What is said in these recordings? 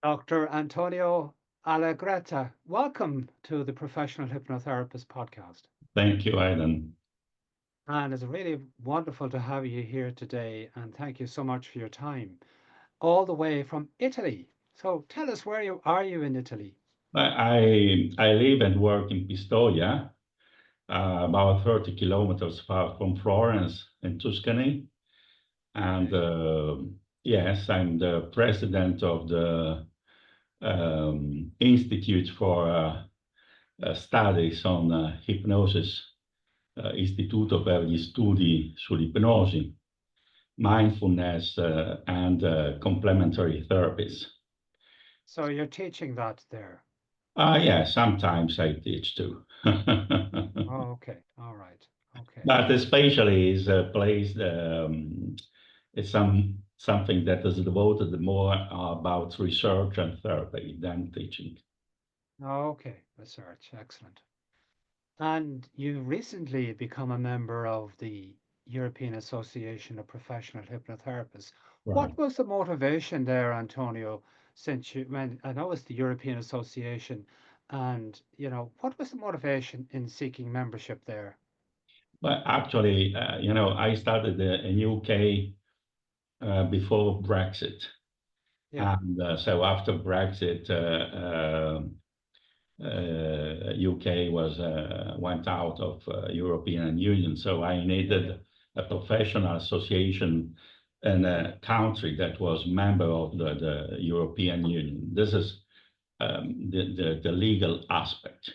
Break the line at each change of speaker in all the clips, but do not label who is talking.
Dr. Antonio Allegretta. Welcome to the Professional Hypnotherapist podcast.
Thank you, Aidan.
And it's really wonderful to have you here today. And thank you so much for your time, all the way from Italy. So tell us, where you are you in Italy?
I live and work in Pistoia, about 30 kilometers far from Florence in Tuscany. And
Okay.
yes, I'm the president of the Institute for Studies on Hypnosis, Istituto per gli Studi sull'Ipnosi, Mindfulness, and Complementary Therapies.
So you're teaching that there.
Yeah, sometimes I teach too.
Oh, okay. All right. Okay.
But especially is a place, it's something that is devoted more about research and therapy than teaching.
Oh, okay. Research. Excellent. And you recently become a member of the European Association of Professional Hypnotherapists.
Right.
What was the motivation there, Antonio, since you when I know it's the European Association, and what was the motivation in seeking membership there?
But actually, I started in UK before Brexit.
Yeah.
And so after Brexit, UK was went out of European Union. So I
Yeah.
needed a professional association in a country that was member of the European Union. This is the legal aspect.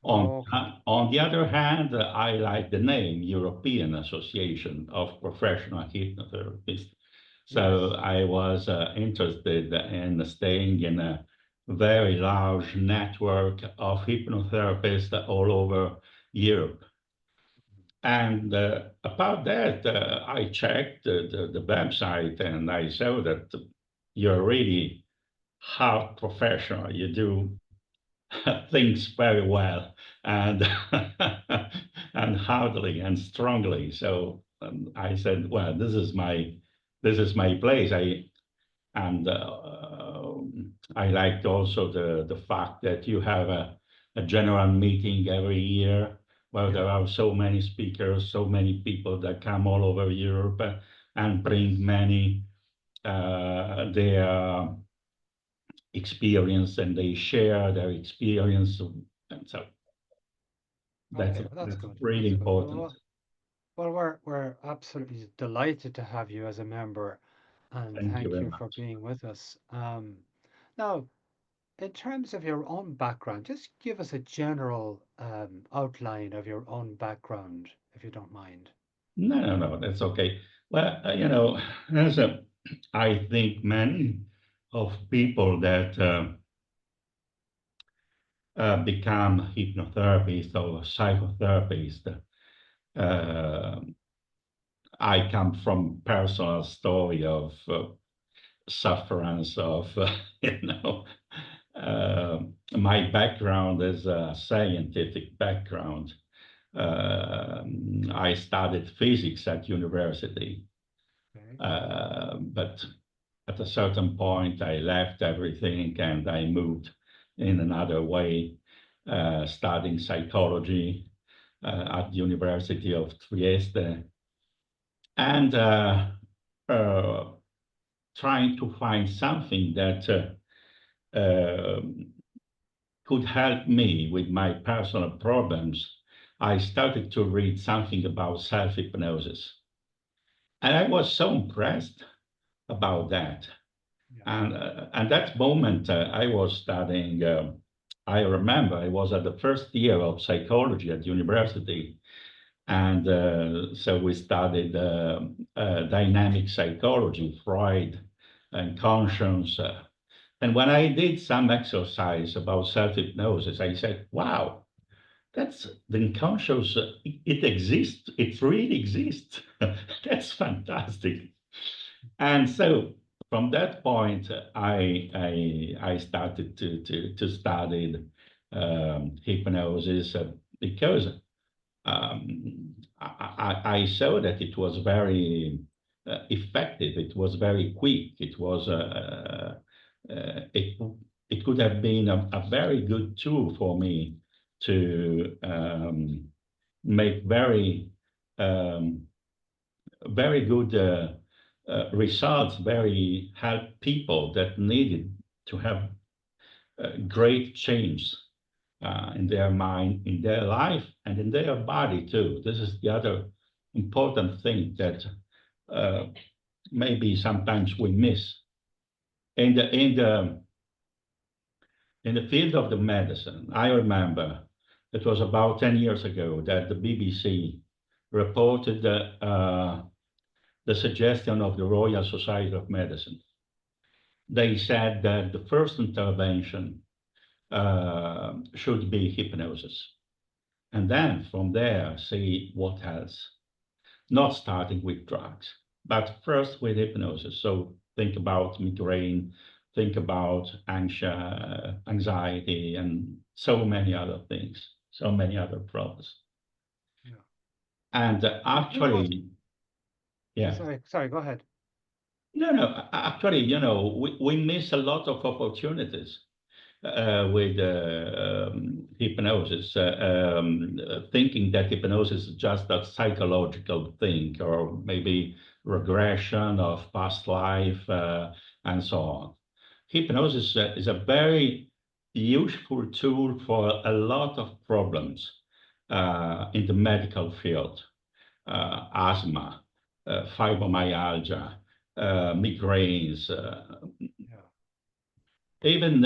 On,
Okay.
on the other hand, I like the name European Association of Professional Hypnotherapists. So
Yes.
I was interested in staying in a very large network of hypnotherapists all over Europe. And about that, I checked the website and I saw that you're really hard professional. You do things very well and and hardly and strongly. So I said, well, this is my place. And I liked also the fact that you have a general meeting every year where there
Yeah.
are so many speakers, so many people that come all over Europe and bring
Yes.
many their experience and they share their experience. And so that's
Okay. Well, that's
that's
good.
really
That's good.
important.
Well, we're absolutely delighted to have you as a member, and
Thank you
thank
very
you for
much.
being with us. Now, in terms of your own background, just give us a general outline of your own background, if you don't mind.
No, no, no, that's okay. Well, as I think many of people that become hypnotherapists or psychotherapists, uh, I come from personal story of sufferance of, you know, uh, my background is a scientific background. I studied physics at university,
Okay.
but at a certain point, I left everything and I moved in another way, studying psychology at the University of Trieste, and uh, trying to find something that could help me with my personal problems. I started to read something about self-hypnosis. And I was so impressed about that.
Yeah.
And that moment, I was studying. I remember I was at the first year of psychology at university, and so we studied dynamic psychology, Freud, and conscience. And when I did some exercise about self hypnosis, I said, "Wow, that's the unconscious. It exists. It really exists. That's fantastic." And so from that point, I started to study hypnosis because I saw that it was very effective. It was very quick. It was it could have been a very good tool for me to make very good results, very help people that needed to have great change in their mind, in their life, and in their body too. This is the other important thing that maybe sometimes we miss. In the field of the medicine, I remember it was about 10 years ago that the BBC reported the suggestion of the Royal Society of Medicine. They said that the first intervention should be hypnosis. And then from there, see what else. Not starting with drugs, but first with hypnosis. So think about migraine, think about anxiety, and so many other things, so many other problems.
Yeah.
And actually, yeah.
Sorry, go ahead.
No, actually, we miss a lot of opportunities with hypnosis, thinking that hypnosis is just a psychological thing, or maybe regression of past life and so on. Hypnosis is a very useful tool for a lot of problems in the medical field, asthma, fibromyalgia, migraines, even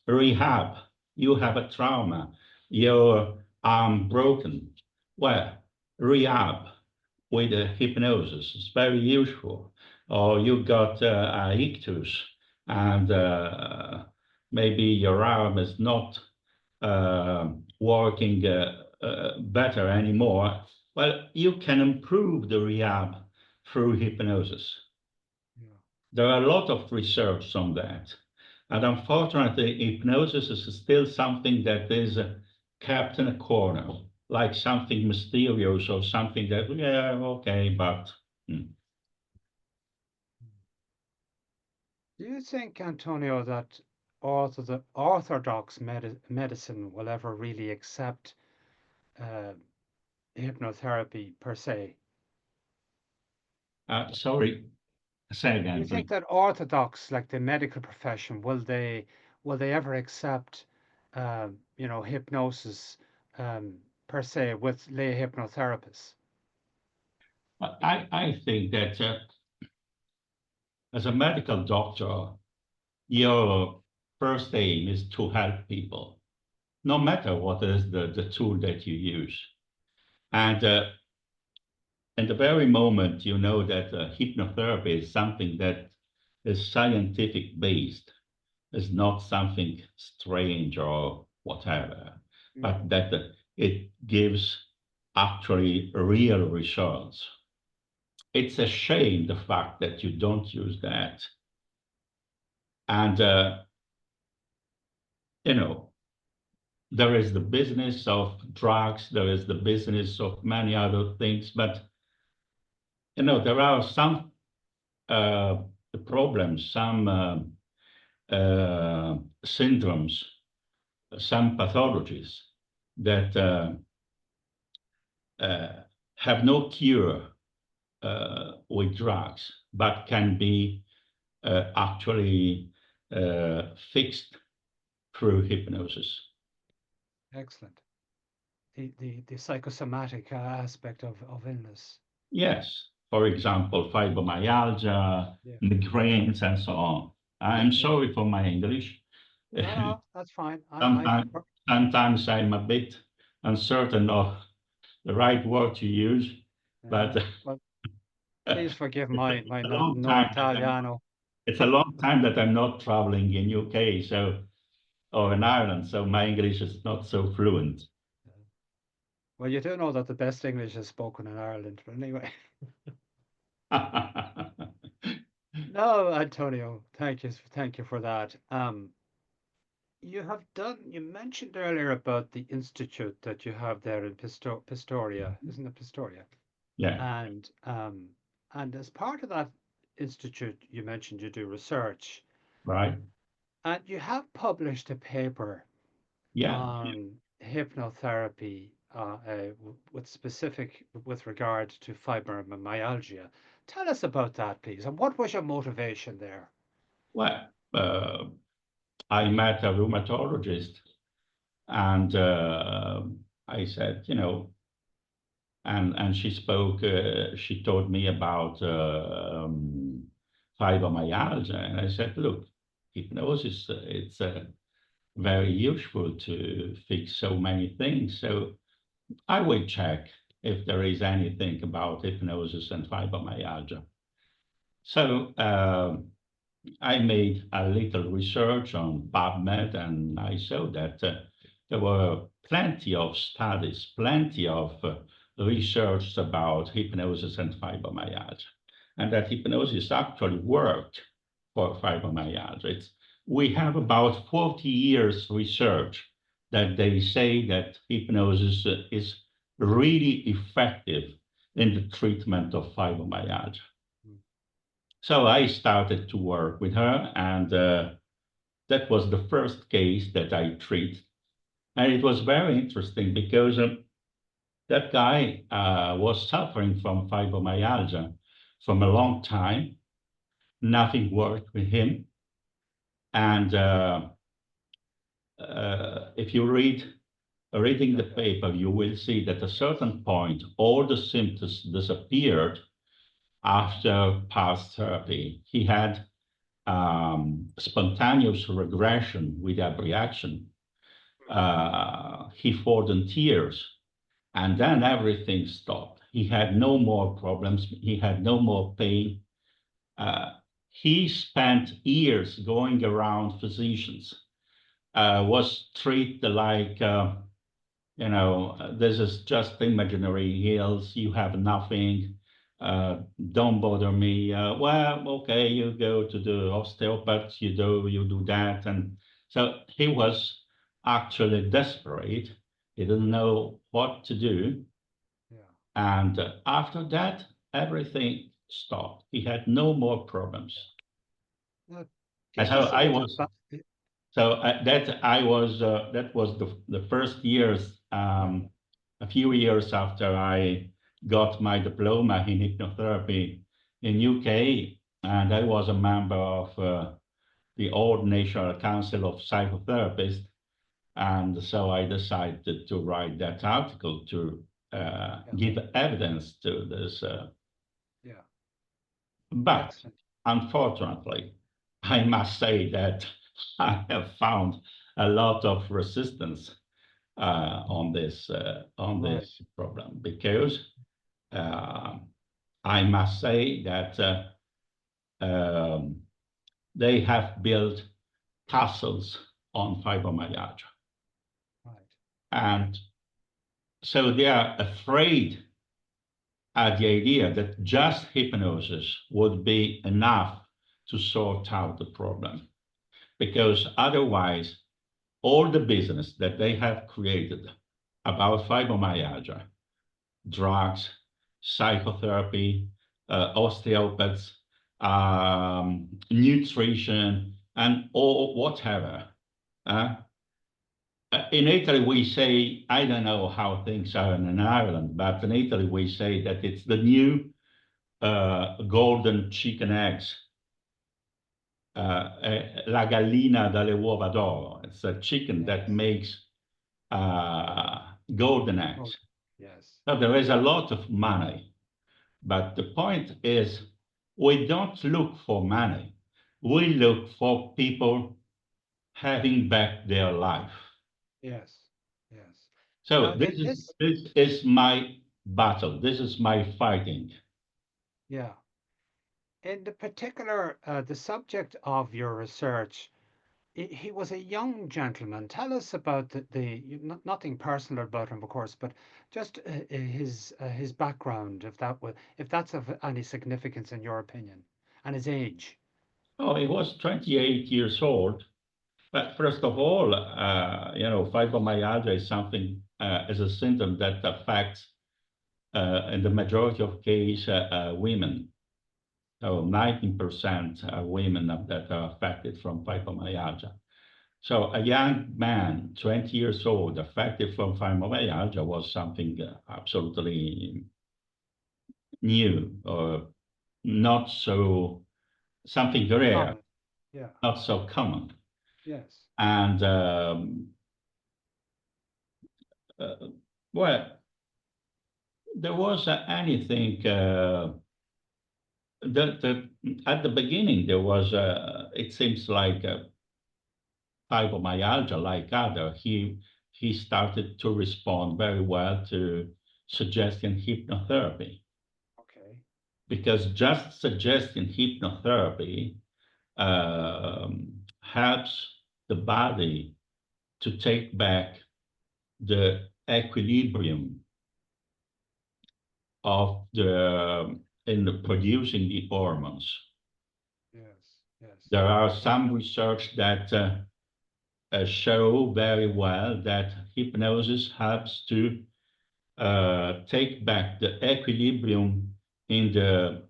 rehab. You have a trauma, your arm broken. Well, rehab with hypnosis is very useful. Or you got a ictus, and maybe your arm is not working better anymore. Well, you can improve the rehab through hypnosis. Yeah. There are a lot of research on that. And unfortunately, hypnosis is still something that is kept in a corner, like something mysterious or something that, yeah, okay, but...
Do you think, Antonio, that orthodox medicine will ever really accept hypnotherapy per se?
Sorry, say again.
Do you think that orthodox, like the medical profession, will they ever accept, hypnosis per se with lay hypnotherapists?
I think that as a medical doctor, your first aim is to help people, no matter what is the tool that you use. And in the very moment you know that hypnotherapy is something that is scientific based, is not something strange or whatever, but that it gives actually real results. It's a shame, the fact that you don't use that. And, there is the business of drugs, there is the business of many other things, but, there are some problems, some syndromes, some pathologies that have no cure with drugs, but can be actually fixed through hypnosis.
Excellent. The psychosomatic aspect of illness.
Yes. For example, fibromyalgia, migraines, and so on. I'm sorry for my English.
No, that's fine.
Sometimes I'm a bit uncertain of the right word to use, but
well, please forgive my no Italiano.
It's a long time that I'm not traveling in UK, or in Ireland, so my English is not so fluent.
Well, you do know that the best English is spoken in Ireland, but anyway. No, Antonio, thank you for that. You mentioned earlier about the institute that you have there in Pistoria, isn't it Pistoria?
Yeah.
And as part of that institute, you mentioned you do research,
right?
and you have published a paper
Yeah.
on hypnotherapy with specific with regard to fibromyalgia. Tell us about that, please. And what was your motivation there?
Well, I met a rheumatologist, and I said, and she spoke. She told me about fibromyalgia, and I said, look, hypnosis. It's very useful to fix so many things. So I will check if there is anything about hypnosis and fibromyalgia. So I made a little research on PubMed, and I saw that there were plenty of studies, plenty of research about hypnosis and fibromyalgia, and that hypnosis actually worked for fibromyalgia. We have about 40 years research that they say that hypnosis is really effective in the treatment of fibromyalgia. So I started to work with her, and that was the first case that I treated. And it was very interesting because that guy was suffering from fibromyalgia from a long time. Nothing worked with him. And if you reading the paper, you will see that at a certain point, all the symptoms disappeared after past therapy. He had spontaneous regression without reaction. He fought in tears, and then everything stopped. He had no more problems. He had no more pain. He spent years going around physicians, was treated like, this is just imaginary hills. You have nothing. Don't bother me. Well, okay, you go to the osteopath, you do that. And so he was actually desperate. He didn't know what to do.
Yeah.
And after that, everything stopped. He had no more problems.
Now,
And
give
so
us a
I
little
was, so that was the first years, a few years after I got my diploma in hypnotherapy in UK, and I was a member of the old National Council of Psychotherapists, and so I decided to write that article to give evidence to this.
Yeah.
But
Excellent.
unfortunately, I must say that I have found a lot of resistance on this
Right.
problem, because I must say that they have built castles on fibromyalgia,
Right.
and so they are afraid at the idea that just hypnosis would be enough to sort out the problem, because otherwise all the business that they have created about fibromyalgia, drugs, psychotherapy, osteopaths, nutrition, and all whatever. In Italy, we say, I don't know how things are in Ireland, but in Italy, we say that it's the new golden chicken eggs. La gallina dalle uova d'oro. It's a chicken that makes golden
Oh,
eggs.
yes.
So there is a lot of money, but the point is, we don't look for money. We look for people having back their life.
Yes. Yes.
So
Now, in
this is my battle. This is my fighting.
yeah, in the particular, the subject of your research, he was a young gentleman. Tell us about nothing personal about him, of course, but just his background, if that's of any significance in your opinion, and his age.
Oh, he was 28 years old. But first of all, fibromyalgia is something, is a symptom that affects, in the majority of cases, women. So 19% are women that are affected from fibromyalgia. So a young man, 20 years old, affected from fibromyalgia was something absolutely new, or not so, something rare,
Common. Yeah.
not so common.
Yes.
And uh, well, there was anything that at the beginning there was it seems like fibromyalgia, like other, he started to respond very well to suggestion hypnotherapy,
Okay.
because just suggesting hypnotherapy helps the body to take back the equilibrium of the in the producing the hormones.
Yes. Yes.
There are
Yeah.
some research that show very well that hypnosis helps to take back the equilibrium in the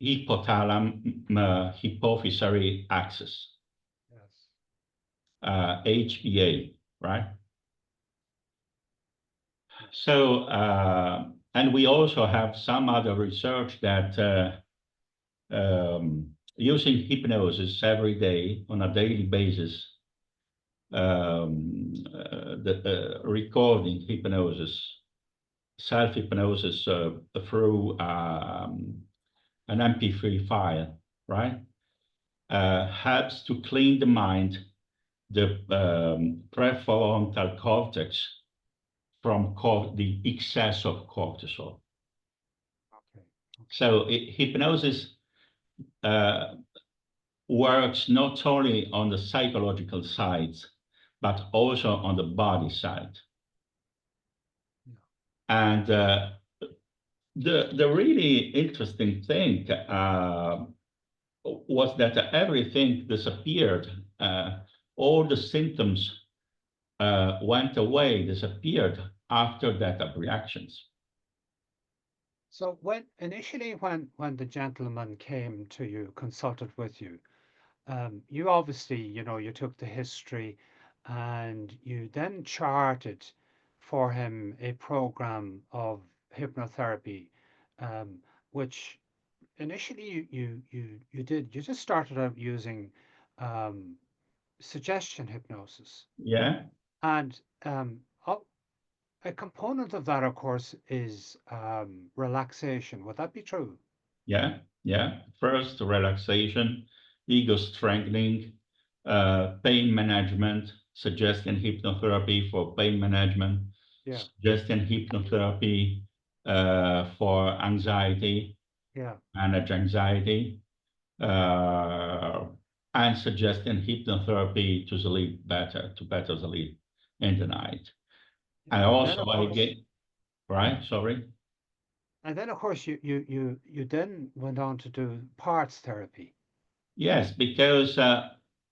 hypothalamus hypophyseary axis,
Yes.
HPA, right?
Yeah.
So, and we also have some other research that using hypnosis every day on a daily basis, recording hypnosis, self-hypnosis through an MP3 file, right? Helps to clean the mind, the prefrontal cortex from the excess of cortisol.
Okay. Okay.
So hypnosis works not only on the psychological side, but also on the body side.
Yeah.
And the really interesting thing was that everything disappeared. All the symptoms went away, disappeared after that reactions.
So when the gentleman came to you, consulted with you, you obviously, you took the history and you then charted for him a program of hypnotherapy, um, which initially you just started out using um, suggestion hypnosis.
Yeah,
And a component of that, of course, is relaxation. Would that be true?
yeah, yeah. First, relaxation, ego strengthening, pain management, suggesting hypnotherapy for pain management,
Yeah,
suggesting hypnotherapy for anxiety,
yeah,
manage anxiety, uh, and suggesting hypnotherapy to sleep better, to better sleep in the night.
yeah.
And
And then,
also
of
I
course,
get, right, sorry.
you then went on to do parts therapy.
Yes, because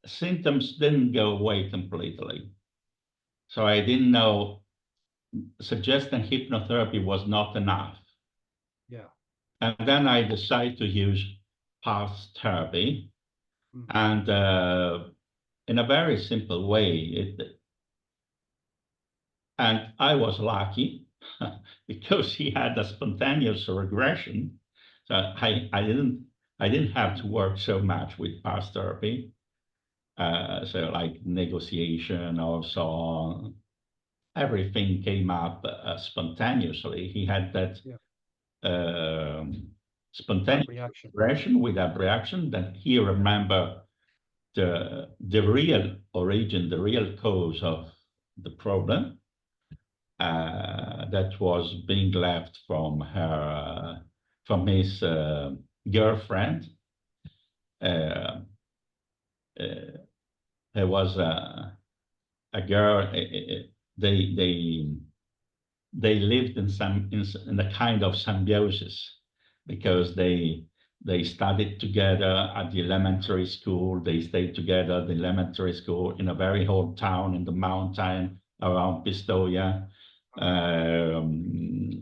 symptoms didn't go away completely. So I didn't know suggesting hypnotherapy was not enough.
Yeah.
And then I decided to use parts therapy.
Mm.
And in a very simple way, and I was lucky because he had a spontaneous regression. So I didn't have to work so much with parts therapy. So like negotiation or so on, everything came up spontaneously. He had that
Yeah. That
spontaneous
reaction.
regression without reaction that he remember the real origin, the real cause of the problem that was being left from her, from his girlfriend. Uh, uh, there was a girl. They they lived in a kind of symbiosis because they studied together at the elementary school. They stayed together at the elementary school in a very old town in the mountain around Pistoia.
Okay.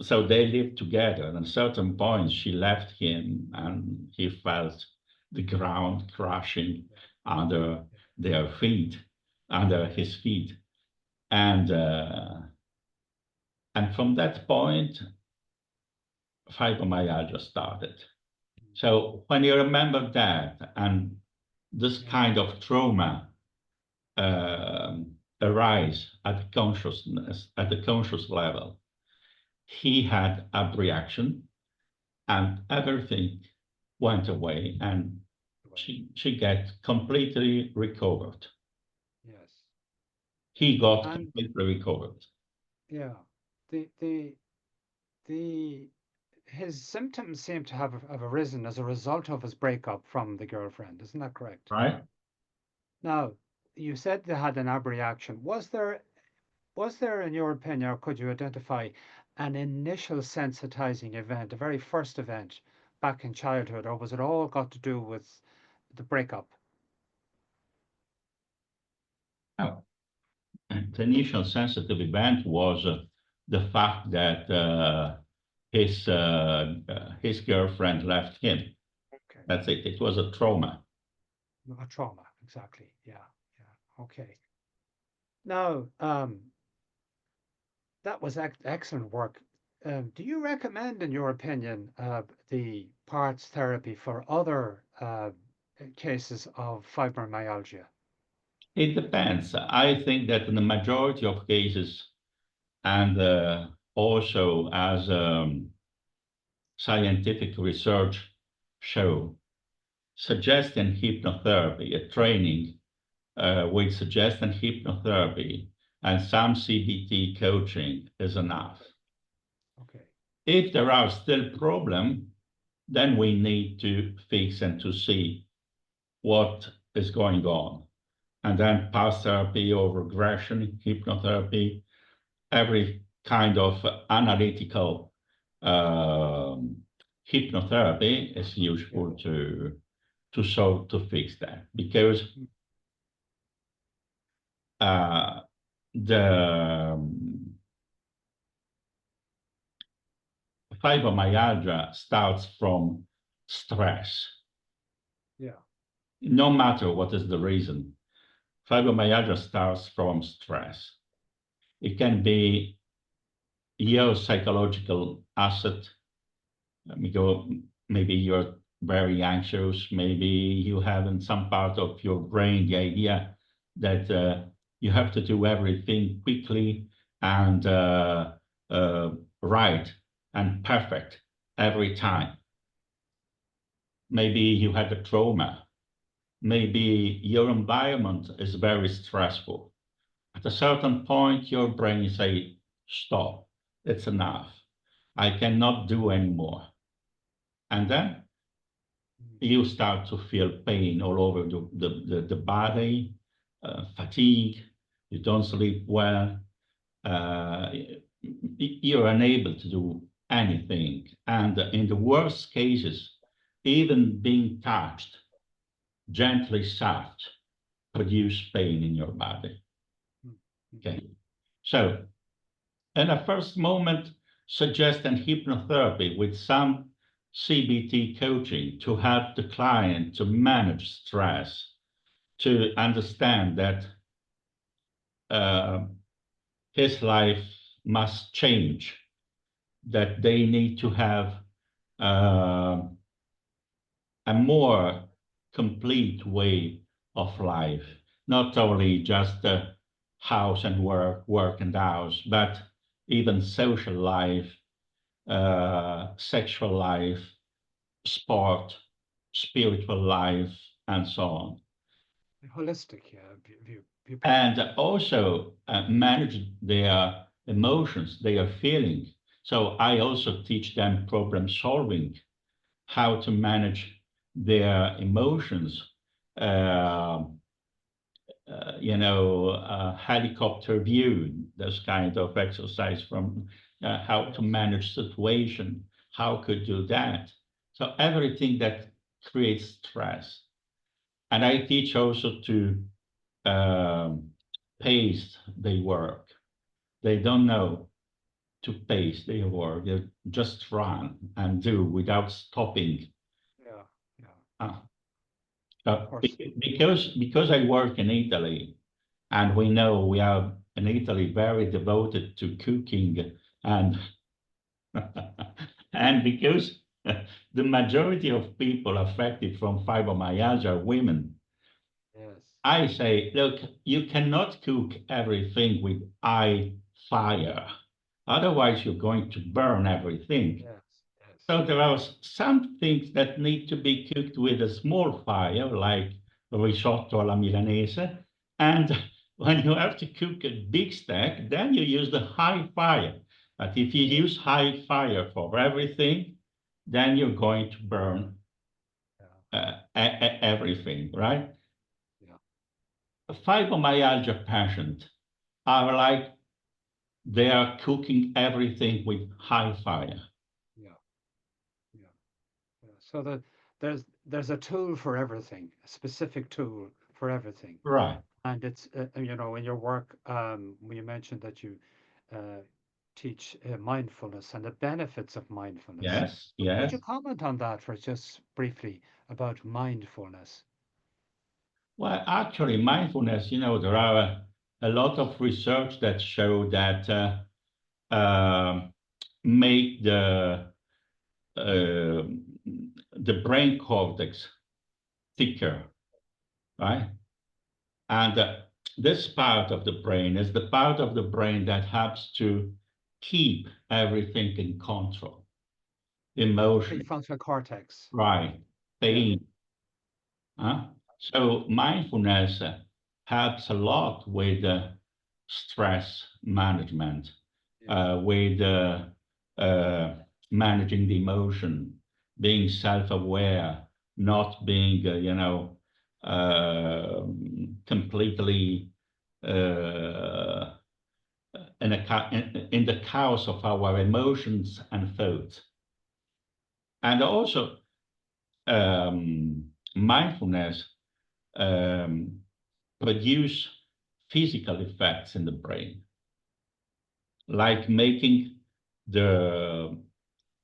so they lived together. And at a certain point, she left him, and he felt the ground crashing under their feet, under his feet, and from that point, fibromyalgia started. So when you remember that, and this kind of trauma arise at the consciousness, at the conscious level, he had a reaction, and everything went away, and she get completely recovered.
Yes.
He got completely recovered.
Yeah. His symptoms seem to have arisen as a result of his breakup from the girlfriend. Isn't that correct?
Right?
Now, you said they had an abreaction. Was there, in your opinion, or could you identify an initial sensitizing event, a very first event back in childhood, or was it all got to do with the breakup?
Oh. The initial sensitive event was the fact that his girlfriend left him.
Okay.
That's it. It was a trauma.
A trauma, exactly. Yeah, yeah. Okay. Now, that was excellent work. Do you recommend, in your opinion, the parts therapy for other cases of fibromyalgia?
It depends. I think that in the majority of cases, and also as scientific research show, suggestion hypnotherapy, a training with suggestion hypnotherapy and some CBT coaching is enough.
Okay.
If there are still problems, then we need to fix and to see what is going on. And then past therapy or regression, hypnotherapy, every kind of analytical hypnotherapy is useful to fix that, because the fibromyalgia starts from stress.
Yeah.
No matter what is the reason, fibromyalgia starts from stress. It can be your psychological asset. Maybe you're very anxious. Maybe you have in some part of your brain the idea that you have to do everything quickly and right and perfect every time. Maybe you had a trauma. Maybe your environment is very stressful. At a certain point, your brain says, stop, it's enough. I cannot do anymore. And then you start to feel pain all over the body, fatigue, you don't sleep well, you're unable to do anything. And in the worst cases, even being touched, gently soft, produce pain in your body. Okay. So in a first moment, suggest an hypnotherapy with some CBT coaching to help the client to manage stress, to understand that his life must change, that they need to have a more complete way of life, not only just house and work and house, but even social life, sexual life, sport, spiritual life, and so on.
Holistic, viewpoint.
And also manage their emotions, their feelings. So I also teach them problem solving, how to manage their emotions, helicopter view, this kind of exercise from how to manage situation, how could do that. So everything that creates stress. And I teach also to pace their work. They don't know to pace their work. They just run and do without stopping.
Yeah, yeah,
Uh,
of course.
because I work in Italy, and we know we are in Italy very devoted to cooking, and and because the majority of people affected from fibromyalgia are women,
Yes,
I say, look, you cannot cook everything with high fire. Otherwise, you're going to burn everything.
yes, yes.
So there are some things that need to be cooked with a small fire, like risotto alla milanese. And when you have to cook a big steak, then you use the high fire. But if you use high fire for everything, then you're going to burn
Yeah,
everything, right?
yeah,
Fibromyalgia patients are like they are cooking everything with high fire.
yeah, yeah, yeah. So there's a tool for everything, a specific tool for everything.
Right.
And it's in your work, when you mentioned that you uh, teach mindfulness and the benefits of mindfulness.
Yes,
Would
yes.
you comment on that for just briefly about mindfulness?
Well, actually, mindfulness, there are a lot of research that show that um make uh, the brain cortex thicker, right? And this part of the brain is the part of the brain that helps to keep everything in control. Emotion,
Prefrontal cortex.
right?
Yeah,
Pain. So mindfulness helps a lot with stress management,
yeah,
with uh, managing the emotion, being self-aware, not being, completely uh, in the chaos of our emotions and thoughts. And also, mindfulness um, produce physical effects in the brain, like making the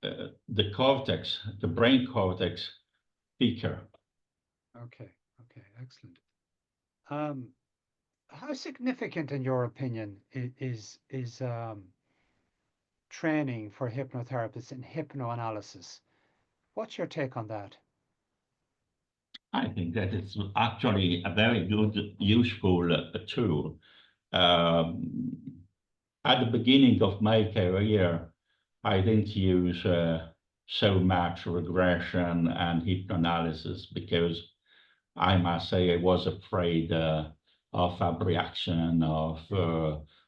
the cortex, the brain cortex, thicker.
okay, okay, excellent. Um, how significant, in your opinion, is training for hypnotherapists in hypnoanalysis? What's your take on that?
I think that it's actually a very good, useful tool. Um, at the beginning of my career, I didn't use so much regression and hypnoanalysis because I must say I was afraid of a reaction of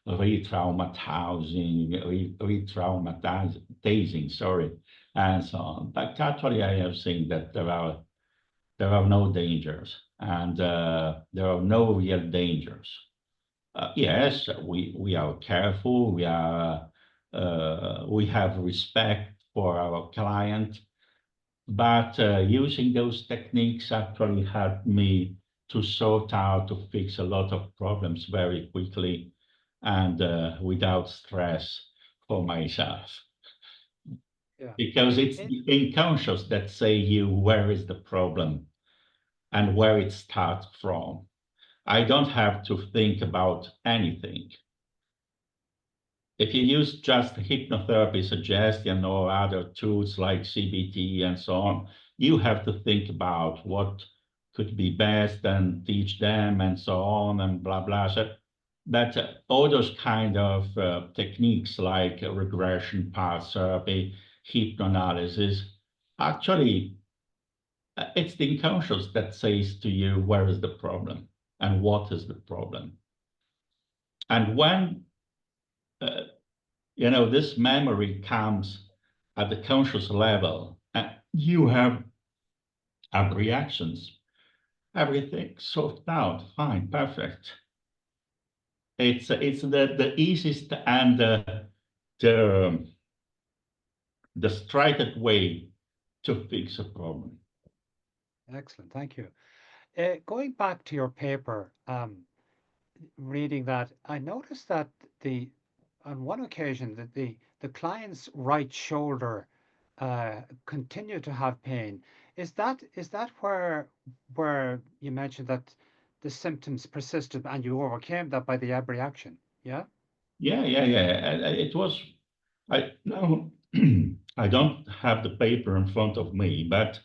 re-traumatizing, sorry, and so on. But actually, I have seen that there are no dangers, and there are no real dangers. Yes, we are careful. We have respect for our client, but using those techniques actually helped me to sort out, to fix a lot of problems very quickly and without stress for myself.
Yeah.
Because it's
In,
the unconscious that say you where is the problem and where it starts from. I don't have to think about anything. If you use just hypnotherapy suggestion or other tools like CBT and so on, you have to think about what could be best and teach them and so on and blah blah. So, but all those kind of techniques like regression path therapy, hypnoanalysis, actually, it's the unconscious that says to you where is the problem and what is the problem. And when uh, this memory comes at the conscious level, and you have reactions, everything sorted out, fine, perfect. It's the easiest and the the straightest way to fix a problem.
excellent, thank you. Going back to your paper, reading that, I noticed that the on one occasion that the the client's right shoulder continue to have pain. Is that where you mentioned that the symptoms persisted and you overcame that by the ab reaction? Yeah?
Yeah, yeah, yeah. It was, I no, I don't have the paper in front of me, but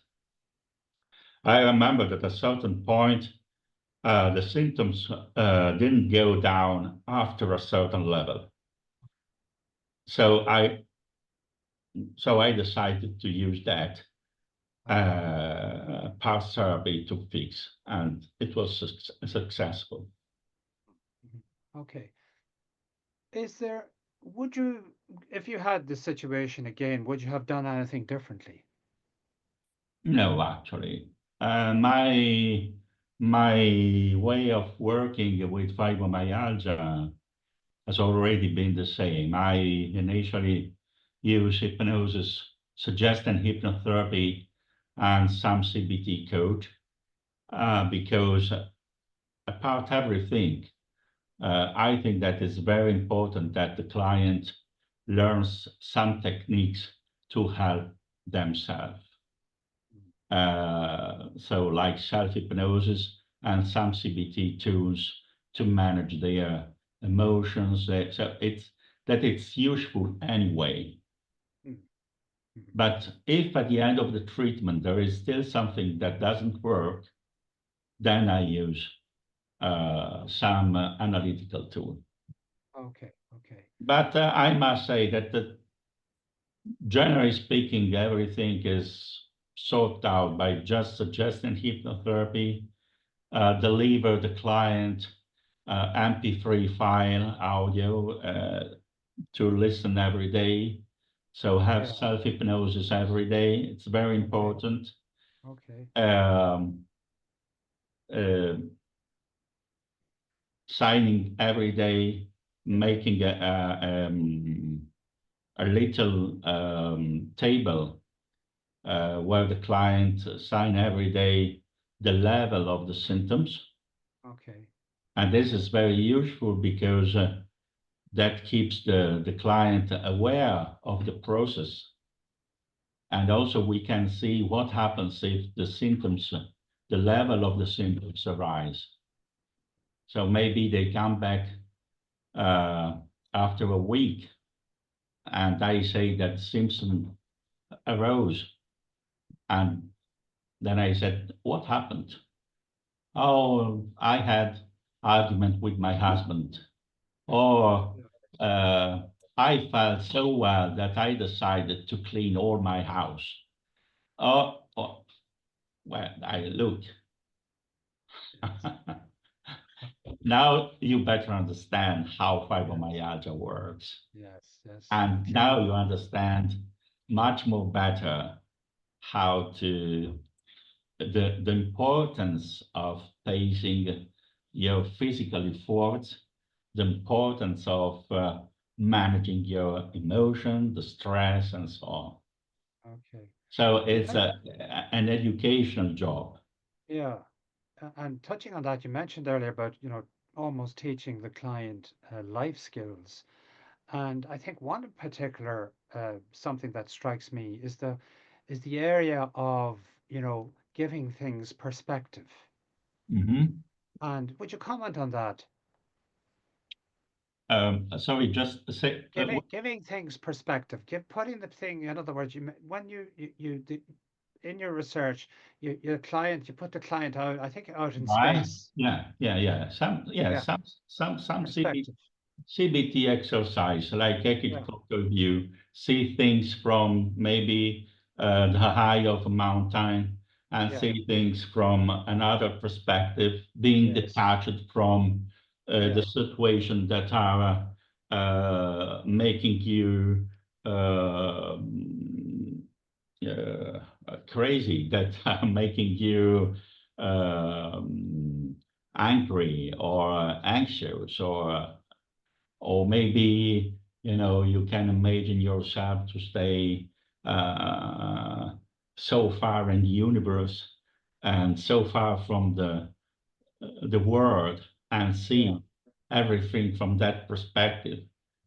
I remember that at a certain point, the symptoms didn't go down after a certain level. So I decided to use that
Okay.
past therapy to fix, and it was successful.
Mhm. Okay. Is there, would you, if you had the situation again, would you have done anything differently?
No, actually, my way of working with fibromyalgia has already been the same. I initially used hypnosis, suggestion hypnotherapy, and some CBT code because apart everything, I think that it's very important that the client learns some techniques to help themselves. So like self-hypnosis and some CBT tools to manage their emotions. So it's useful anyway.
Mm, mhm.
But if at the end of the treatment there is still something that doesn't work, then I use some analytical tool.
Okay, okay.
But I must say that generally speaking, everything is sorted out by just suggesting hypnotherapy, deliver the client MP3 file audio to listen every day. So have
Yeah,
self-hypnosis every day. It's very
okay,
important.
okay.
Um, uh, Signing every day, making a little table where the client sign every day the level of the symptoms.
Okay.
And this is very useful because that keeps the client aware of the process. And also we can see what happens if the symptoms, the level of the symptoms arise. So maybe they come back uh, after a week and I say that symptom arose. And then I said, what happened? Oh, I had argument with my husband. Or
Yeah.
uh, I felt so well that I decided to clean all my house. Oh, well, I look.
Yes,
Now you better understand how
yes,
fibromyalgia works.
yes, yes.
And now
Clearly.
you understand much more better how to the importance of facing your physical efforts, the importance of managing your emotion, the stress, and so on.
Okay.
So
And
it's an educational job.
yeah, and touching on that, you mentioned earlier about, almost teaching the client life skills. And I think one in particular, something that strikes me is the area of, giving things perspective.
Mhm.
And would you comment on that?
Sorry, just say,
Giving things perspective, putting the thing, in other words, when in your research, your client, you put the client out, I think out in
right?
space.
Yeah, yeah, yeah.
Yeah,
Some
perspective.
CBT exercise, like
Yeah,
helicopter view, see things from maybe the high of a mountain and
yeah,
see things from another perspective, being
yes,
detached from the
yeah,
situation that are making you uh, crazy, that are making you um, angry or anxious or maybe you can imagine yourself to stay uh, so far in the universe and so far from the world and
yeah,
see everything from that perspective.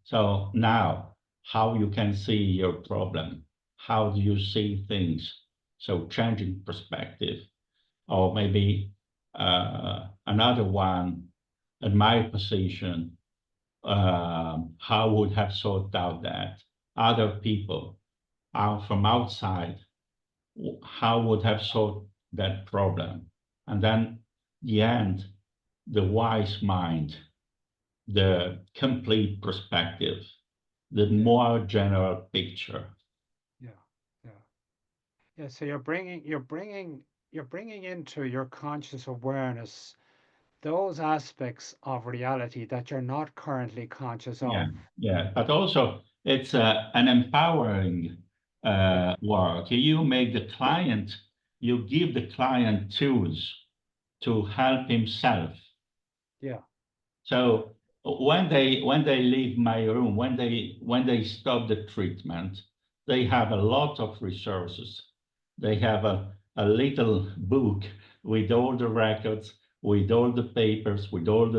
So now how you can see your problem, how do you see things. So changing perspective, or maybe another one in my position, how would have sorted out that other people are from outside, how would have solved that problem. And then the end, the wise mind, the complete perspective, the
Yeah.
more general picture.
Yeah. Yeah. Yeah. So you're bringing into your conscious awareness those aspects of reality that you're not currently conscious
Yeah,
of.
yeah. But also, it's an empowering
Yeah.
work. You make the client, you give the client tools to help himself.
Yeah.
So when they leave my room, when they stop the treatment, they have a lot of resources. They have a little book with all the records, with all the papers, with all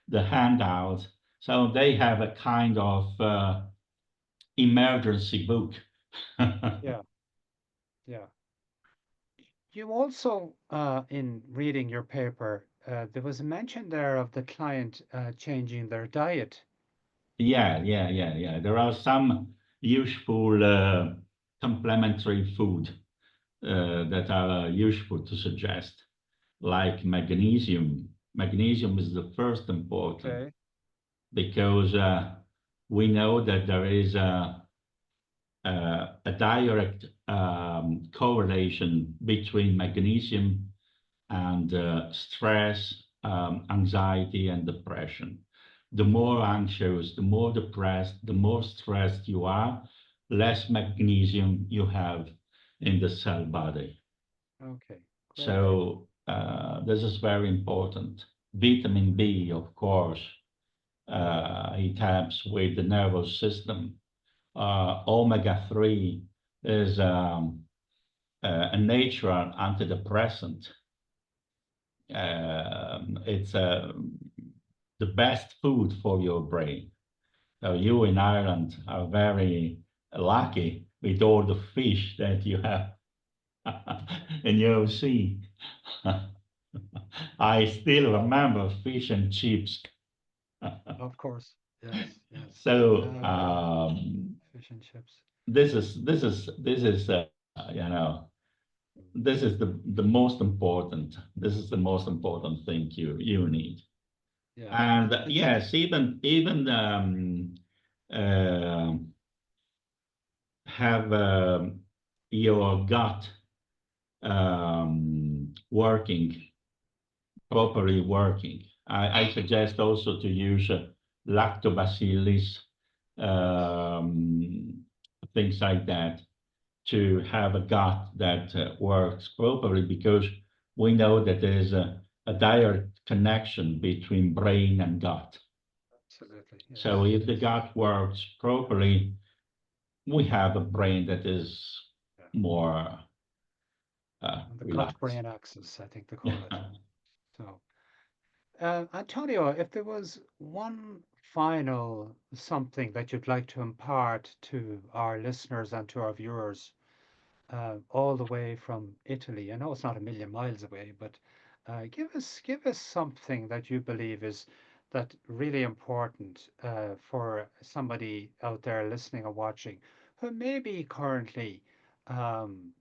the handouts. So they have a kind of emergency book.
Yeah. Yeah. You also, in reading your paper, there was a mention there of the client changing their diet.
Yeah. There are some useful complementary food that are useful to suggest, like magnesium. Magnesium is the first important
Okay.
because we know that there is a direct correlation between magnesium and stress, anxiety, and depression. The more anxious, the more depressed, the more stressed you are, less magnesium you have in the cell body.
Okay. Great.
So this is very important. Vitamin B, of course, it helps with the nervous system. Omega-3 is a natural antidepressant. It's the best food for your brain. So you in Ireland are very lucky with all the fish that you have in your sea. I still remember fish and chips.
Of course. Yes. Yes.
So
Uh, fish and chips.
this is you know this is the most important. This is the most important thing you need.
Yeah.
And
It's
yes, even uh, have your gut working properly working. I suggest also to use lactobacillus,
yes.
things like that, to have a gut that works properly, because we know that there's a direct connection between brain and gut.
Absolutely.
So
Yes.
if the
Yes.
gut works properly, we have a brain that is
Yeah.
more
On the
relaxed.
gut-brain axis, I think they call it. So, Antonio, if there was one final something that you'd like to impart to our listeners and to our viewers, all the way from Italy. I know it's not a million miles away, but give us something that you believe is that really important for somebody out there listening or watching who may be currently, um,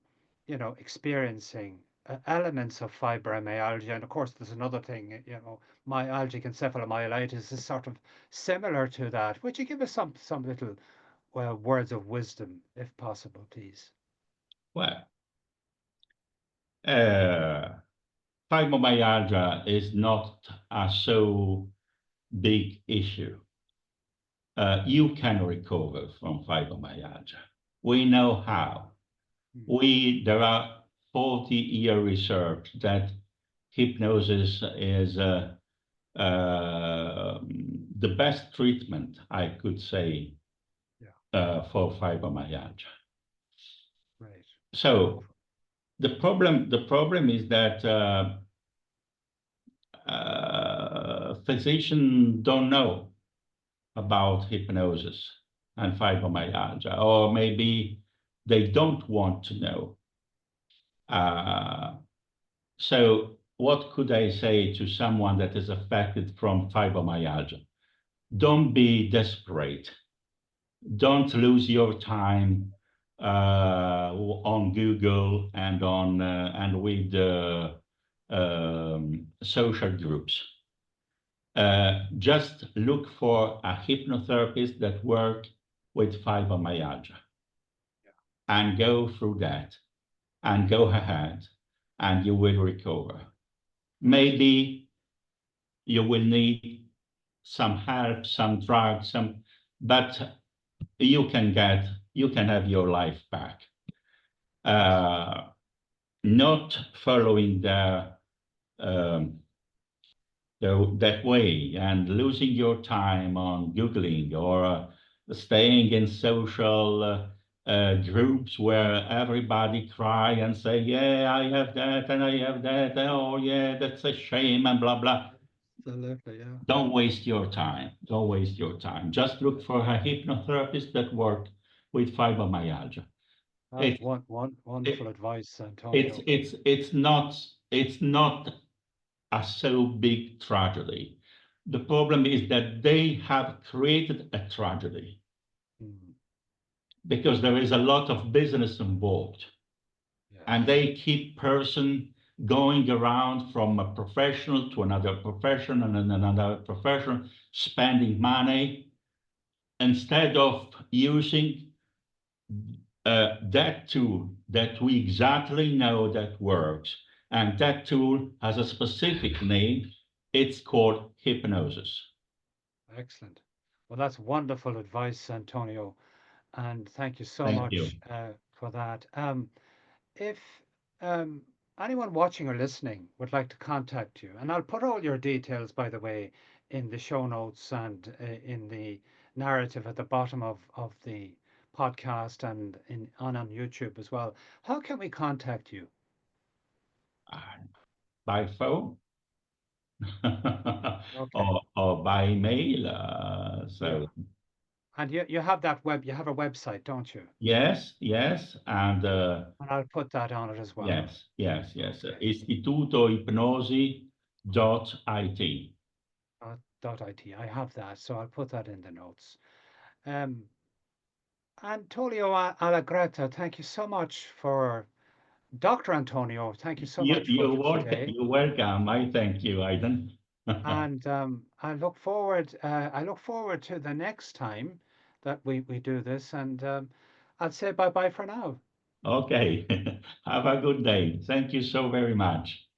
experiencing elements of fibromyalgia. And of course, there's another thing, myalgic encephalomyelitis is sort of similar to that. Would you give us some little words of wisdom, if possible, please?
Well, uh, fibromyalgia is not a so big issue. You can recover from fibromyalgia. We know how.
Mm.
There are 40-year research that hypnosis is the best treatment, I could say,
Yeah,
for fibromyalgia.
right.
So
Wonderful.
the problem is that physicians don't know about hypnosis. and fibromyalgia, or maybe they don't want to know. So what could I say to someone that is affected from fibromyalgia? Don't be desperate. Don't lose your time on Google and on and with social groups. Just look for a hypnotherapist that work with fibromyalgia and go through that and go ahead and you will recover. Maybe you will need some help, some drugs, but you can have your life back. Not following that way and losing your time on Googling or staying in social groups where everybody cry and say, yeah, I have that and I have that. Oh, yeah, that's a shame and blah, blah.
Absolutely, yeah.
Don't waste your time. Don't waste your time. Just look for a hypnotherapist that work with fibromyalgia.
That's
It,
wonderful
it,
advice, Antonio.
it's not a so big tragedy. The problem is that they have created a tragedy
Mm,
because there is a lot of business involved, and
yes.
they keep person going around from a professional to another profession and another profession, spending money instead of using that tool that we exactly know that works. And that tool has a specific name. It's called hypnosis.
Excellent. Well, that's wonderful advice, Antonio, and thank you so
Thank you.
much for that. If um, anyone watching or listening would like to contact you, and I'll put all your details, by the way, in the show notes and in the narrative at the bottom of the podcast and on YouTube as well. How can we contact you?
Uh, by phone
Okay.
or by mail.
Yeah.
So
And you you have a website, don't you?
yes, yes, and
And I'll put that on it as well.
yes, yes, yes.
Okay.
Istitutoipnosi.it.
.it. I have that, so I'll put that in the notes. Um, Antonio Allegretta, thank you so much for Dr. Antonio. Thank you so much for today.
You're welcome. I thank you, Aidan.
And I look forward to the next time that we do this. And I'll say bye bye for now.
Okay. Have a good day. Thank you so very much.